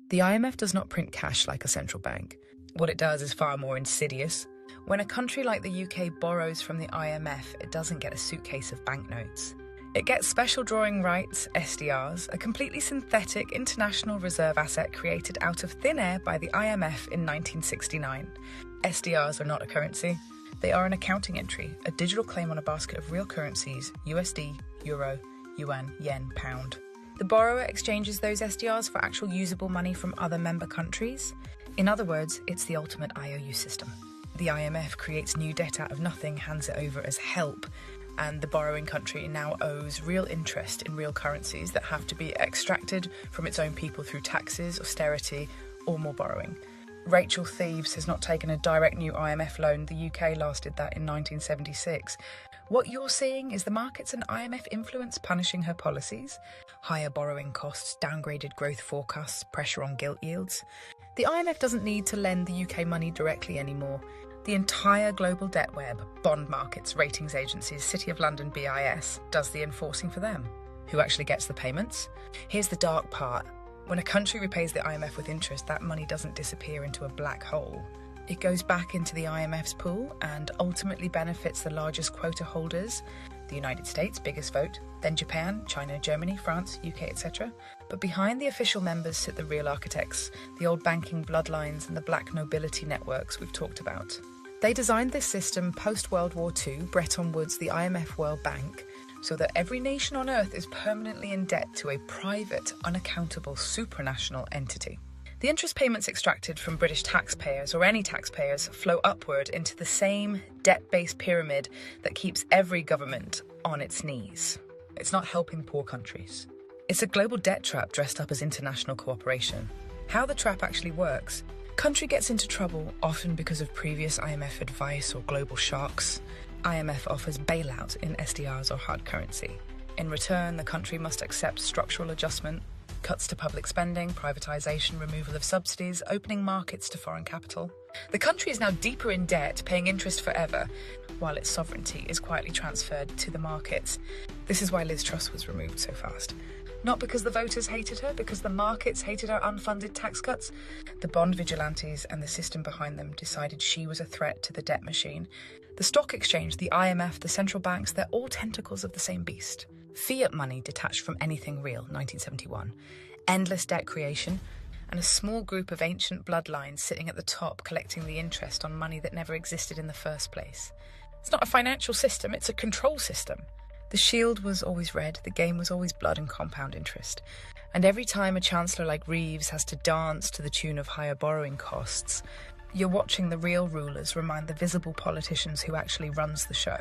The IMF does not print cash like a central bank. What it does is far more insidious. When a country like the UK borrows from the IMF, it doesn't get a suitcase of banknotes. It gets special drawing rights, SDRs, a completely synthetic international reserve asset created out of thin air by the IMF in 1969. SDRs are not a currency. They are an accounting entry, a digital claim on a basket of real currencies, USD, Euro, Yuan, Yen, Pound. The borrower exchanges those SDRs for actual usable money from other member countries. In other words, it's the ultimate IOU system. The IMF creates new debt out of nothing, hands it over as help, and the borrowing country now owes real interest in real currencies that have to be extracted from its own people through taxes, austerity, or more borrowing. Rachel Thieves has not taken a direct new IMF loan. The UK last did that in 1976. What you're seeing is the markets and IMF influence punishing her policies. Higher borrowing costs, downgraded growth forecasts, pressure on gilt yields. The IMF doesn't need to lend the UK money directly anymore. The entire global debt web, bond markets, ratings agencies, City of London BIS, does the enforcing for them. Who actually gets the payments? Here's the dark part. When a country repays the IMF with interest, that money doesn't disappear into a black hole. It goes back into the IMF's pool and ultimately benefits the largest quota holders, the United States, biggest vote, then Japan, China, Germany, France, UK, etc. But behind the official members sit the real architects, the old banking bloodlines and the black nobility networks we've talked about. They designed this system post-World War II, Bretton Woods, the IMF World Bank, so that every nation on earth is permanently in debt to a private, unaccountable, supranational entity. The interest payments extracted from British taxpayers or any taxpayers flow upward into the same debt-based pyramid that keeps every government on its knees. It's not helping poor countries. It's a global debt trap dressed up as international cooperation. How the trap actually works: country gets into trouble, often because of previous IMF advice or global shocks. IMF offers bailout in SDRs or hard currency. In return, the country must accept structural adjustment, cuts to public spending, privatisation, removal of subsidies, opening markets to foreign capital. The country is now deeper in debt, paying interest forever, while its sovereignty is quietly transferred to the markets. This is why Liz Truss was removed so fast. Not because the voters hated her, because the markets hated her unfunded tax cuts. The bond vigilantes and the system behind them decided she was a threat to the debt machine. The stock exchange, the IMF, the central banks, they're all tentacles of the same beast. Fiat money detached from anything real, 1971. Endless debt creation, and a small group of ancient bloodlines sitting at the top collecting the interest on money that never existed in the first place. It's not a financial system, it's a control system. The shield was always red, the game was always blood and compound interest. And every time a chancellor like Reeves has to dance to the tune of higher borrowing costs, you're watching the real rulers remind the visible politicians who actually runs the show.